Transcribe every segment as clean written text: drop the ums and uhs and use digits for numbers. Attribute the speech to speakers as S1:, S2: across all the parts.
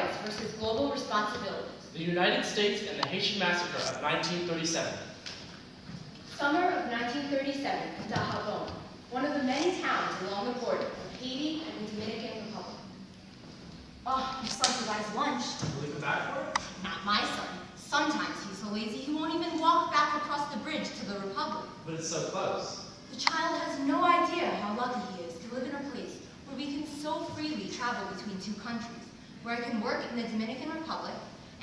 S1: rights versus global responsibilities.
S2: The United States and the Haitian Massacre of 1937.
S1: Summer of 1937, Dajabon, one of the many towns along the border of Haiti and the Dominican Republic.
S3: Oh, your son provides lunch.
S2: Will he come back for it?
S3: Not my son. Sometimes he's so lazy he won't even walk back across the bridge to the Republic.
S2: But it's so close.
S3: The child has no idea how lucky he is to live in a place where we can so freely travel between two countries, where I can work in the Dominican Republic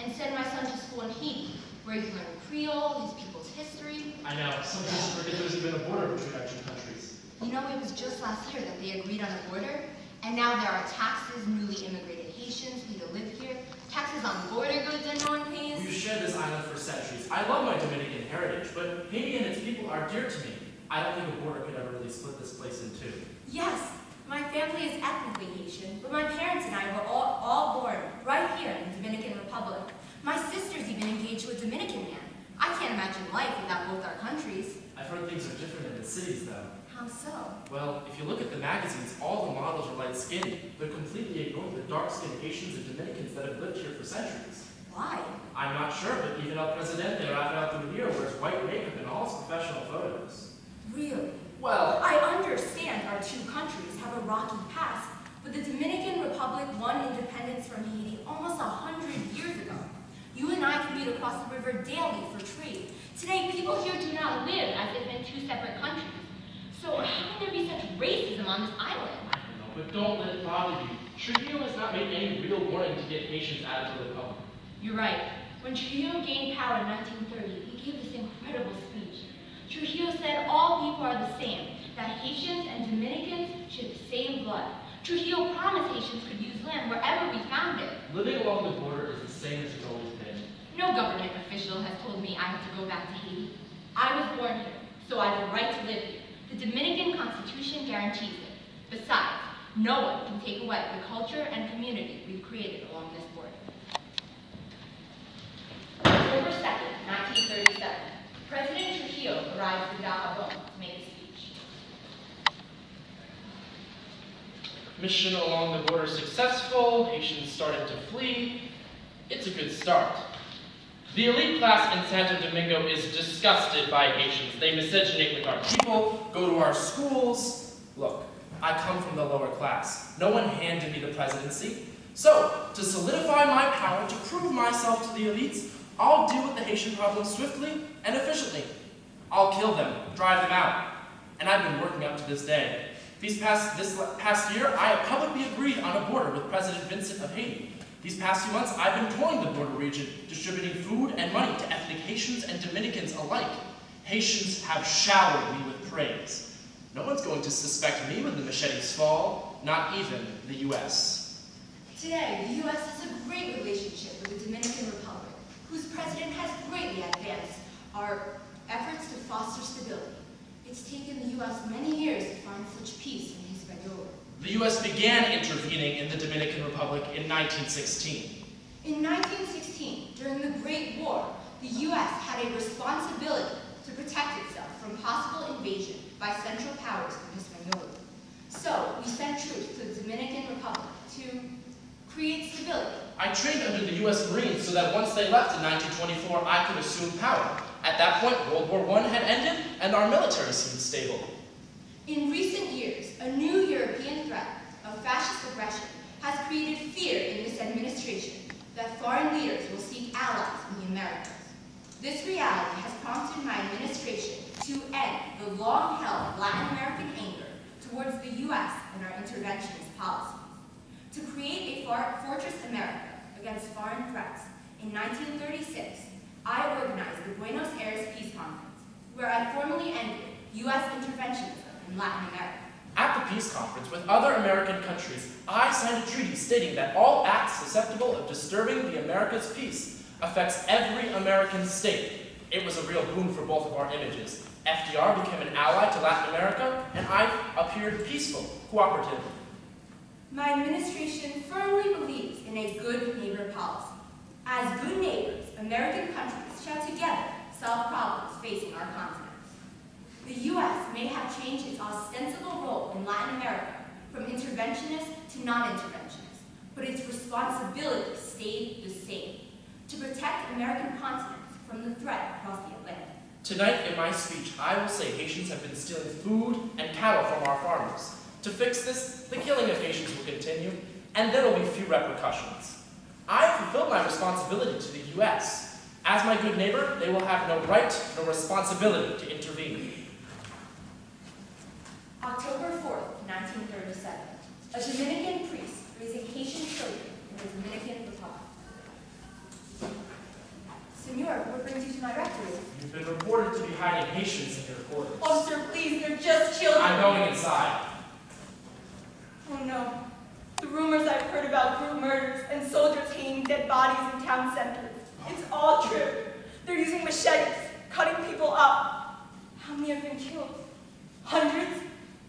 S3: and send my son to school in Haiti, where he can learn Creole, his people's history.
S2: I know. Some people forget there's even a border between our two countries.
S3: You know, it was just last year that they agreed on a border, and now there are taxes. Newly immigrated Haitians need to live here, taxes on border goods that no one pays.
S2: We've shared this island for centuries. I love my Dominican heritage, but Haiti and its people are dear to me. I don't think a border could ever really split this place in two.
S3: Yes, my family is ethnically Haitian, but my parents and I were all born right here in the Dominican Republic. My sister's even engaged to a Dominican man. I can't imagine life without both our countries.
S2: I've heard things are different in the cities, though.
S3: How so?
S2: Well, if you look at the magazines, all the models are light-skinned, but completely ignore the dark-skinned Haitians and Dominicans that have lived here for centuries.
S3: Why?
S2: I'm not sure, but even El Presidente Rafael Trujillo wears white makeup in all his professional photos.
S3: Really?
S2: Well,
S3: I understand our two countries have a rocky past, but the Dominican Republic won independence from Haiti almost 100 years ago. You and I commute across the river daily for trade.
S1: Today, people here do not live as if in two separate countries. So how can there be such racism on this island?
S2: I don't know, but don't let it bother you. Trujillo has not made any real warning to get Haitians out of the Republic.
S1: You're right. When Trujillo gained power in 1930, he gave this incredible speech. Trujillo said all people are the same, that Haitians and Dominicans share the same blood. Trujillo promised Haitians could use land wherever we found it.
S2: Living along the border is the same as it's always been.
S1: No government official has told me I have to go back to Haiti. I was born here, so I have a right to live here. The Dominican Constitution guarantees it. Besides, no one can take away the culture and community we've created along this border. October 2nd, 1937, President Trujillo arrived in Dajabon to make a speech.
S2: Mission along the border successful, Haitians started to flee. It's a good start. The elite class in Santo Domingo is disgusted by Haitians. They miscegenate with our people, go to our schools. Look, I come from the lower class. No one handed me the presidency. So, to solidify my power, to prove myself to the elites, I'll deal with the Haitian problem swiftly and efficiently. I'll kill them, drive them out. And I've been working up to this day. This past year, I have publicly agreed on a border with President Vincent of Haiti. These past few months, I've been touring the border region, distributing food and money to ethnic Haitians and Dominicans alike. Haitians have showered me with praise. No one's going to suspect me when the machetes fall, not even the U.S.
S3: Today, the U.S. has a great relationship with the Dominican Republic, whose president has greatly advanced our efforts to foster stability. It's taken the U.S. many years to find such peace in Hispaniola.
S2: The U.S. began intervening in the Dominican Republic in 1916.
S3: In 1916, during the Great War, the U.S. had a responsibility to protect itself from possible invasion by Central Powers from Hispaniola. So, we sent troops to the Dominican Republic to create stability.
S2: I trained under the U.S. Marines so that once they left in 1924, I could assume power. At that point, World War I had ended, and our military seemed stable.
S3: In recent years, a new European threat of fascist aggression has created fear in this administration that foreign leaders will seek allies in the Americas. This reality has prompted my administration to end the long-held Latin American anger towards the U.S. and our interventionist policies. To create a fortress America against foreign threats, in 1936, I organized the Buenos Aires Peace Conference, where I formally ended U.S. interventionism in Latin America.
S2: At the peace conference with other American countries, I signed a treaty stating that all acts susceptible of disturbing the America's peace affects every American state. It was a real boon for both of our images. FDR became an ally to Latin America, and I appeared peaceful, cooperative.
S3: My administration firmly believes in a good neighbor policy. As good neighbors, American countries shall together solve problems facing our continents. The U.S. may have changed its ostensible role in Latin America from interventionist to non-interventionist, but its responsibility stayed the same, to protect American continents from the threat across the Atlantic.
S2: Tonight, in my speech, I will say Haitians have been stealing food and cattle from our farmers. To fix this, the killing of Haitians will continue, and there will be few repercussions. I have fulfilled my responsibility to the U.S. As my good neighbor, they will have no right nor responsibility to intervene.
S3: October 4th, 1937, a Dominican priest raising Haitian children in the Dominican Republic. Senor, what brings you to my rectory?
S2: You've been reported to be hiding Haitians in your quarters.
S3: Oh, sir, please, they're just children.
S2: I'm going inside.
S4: Oh no. The rumors I've heard about group murders and soldiers hanging dead bodies in town centers. It's all true. They're using machetes, cutting people up. How many have been killed? Hundreds?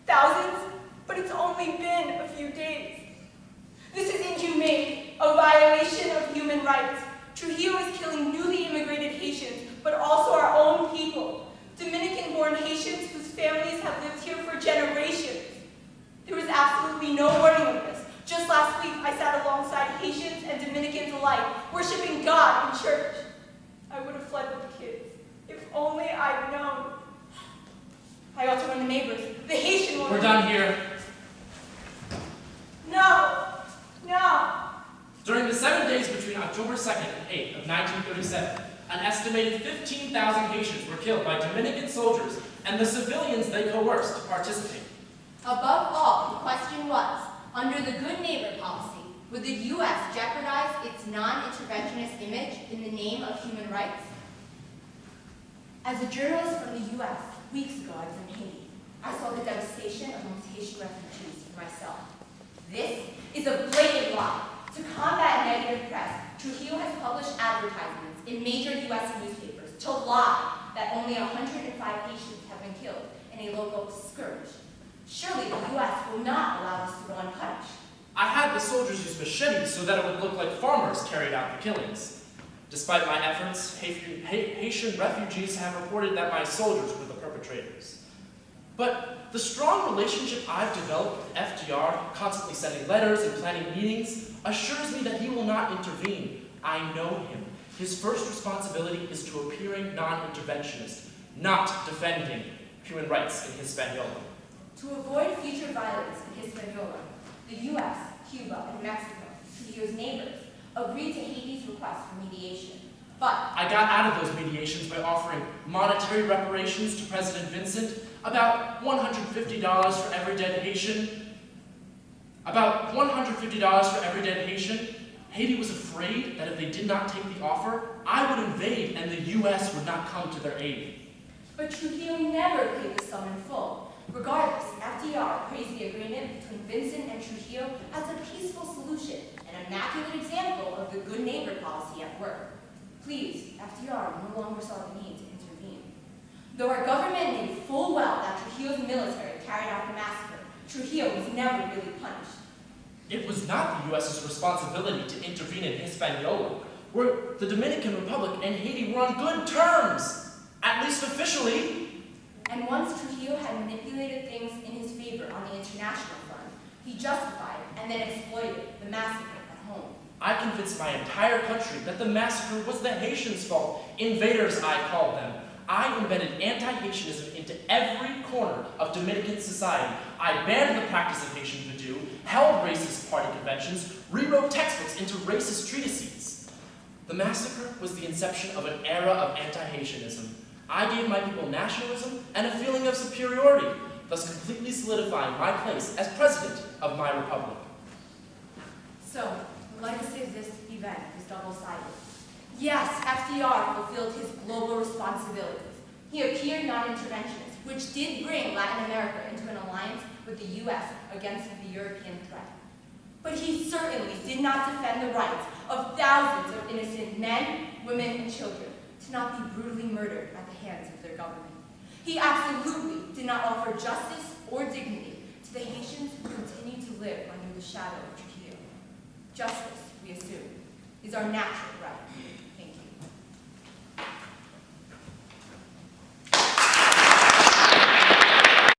S4: Thousands? But it's only been a few days. This is inhumane, a violation of human rights. Trujillo is killing newly immigrated Haitians, but also our own people. Dominican-born Haitians whose families have lived here for generations. There was absolutely no warning of this. Just last week, I sat alongside Haitians and Dominicans alike, worshiping God in church. I would have fled with the kids, if only I'd known.
S3: I also warned the neighbors. The Haitian woman.
S2: We're done here.
S4: No! No!
S2: During the 7 days between October 2nd and 8th of 1937, an estimated 15,000 Haitians were killed by Dominican soldiers and the civilians they coerced to participate.
S3: Above all, the question was, under the good neighbor policy, would the U.S. jeopardize its non-interventionist image in the name of human rights? As a journalist from the U.S., weeks ago I was in Haiti. I saw the devastation amongst Haitian refugees for myself. This is a blatant lie. To combat negative press, Trujillo has published advertisements in major U.S. newspapers to lie that only 105 Haitians have been killed in a local skirmish. Surely the U.S. will not allow this to go unpunished.
S2: I had the soldiers use machetes so that it would look like farmers carried out the killings. Despite my efforts, Haitian refugees have reported that my soldiers were the perpetrators. But the strong relationship I've developed with FDR, constantly sending letters and planning meetings, assures me that he will not intervene. I know him. His first responsibility is to appearing non-interventionist, not defending human rights in Hispaniola.
S3: To avoid future violence in Hispaniola, the U.S., Cuba, and Mexico, Trujillo's neighbors, agreed to Haiti's request for mediation. But
S2: I got out of those mediations by offering monetary reparations to President Vincent, about $150 for every dead Haitian. Haiti was afraid that if they did not take the offer, I would invade and the U.S. would not come to their aid.
S3: But Trujillo never paid the sum in full. Regardless, FDR praised the agreement between Vincent and Trujillo as a peaceful solution, an immaculate example of the good neighbor policy at work. Please, FDR no longer saw the need to intervene. Though our government knew full well that Trujillo's military carried out the massacre, Trujillo was never really punished.
S2: It was not the U.S.'s responsibility to intervene in Hispaniola, where the Dominican Republic and Haiti were on good terms, at least officially.
S3: And once Trujillo had manipulated things in his favor on the international front, he justified and then exploited the massacre at home.
S2: I convinced my entire country that the massacre was the Haitians' fault. Invaders, I called them. I embedded anti-Haitianism into every corner of Dominican society. I banned the practice of Haitian voodoo, held racist party conventions, rewrote textbooks into racist treatises. The massacre was the inception of an era of anti-Haitianism. I gave my people nationalism and a feeling of superiority, thus completely solidifying my place as president of my republic.
S3: So, the legacy of this event is double-sided. Yes, FDR fulfilled his global responsibilities. He appeared non-interventionist, which did bring Latin America into an alliance with the U.S. against the European threat. But he certainly did not defend the rights of thousands of innocent men, women, and children to not be brutally murdered at the hands of their government. He absolutely did not offer justice or dignity to the Haitians who continue to live under the shadow of Trujillo. Justice, we assume, is our natural right.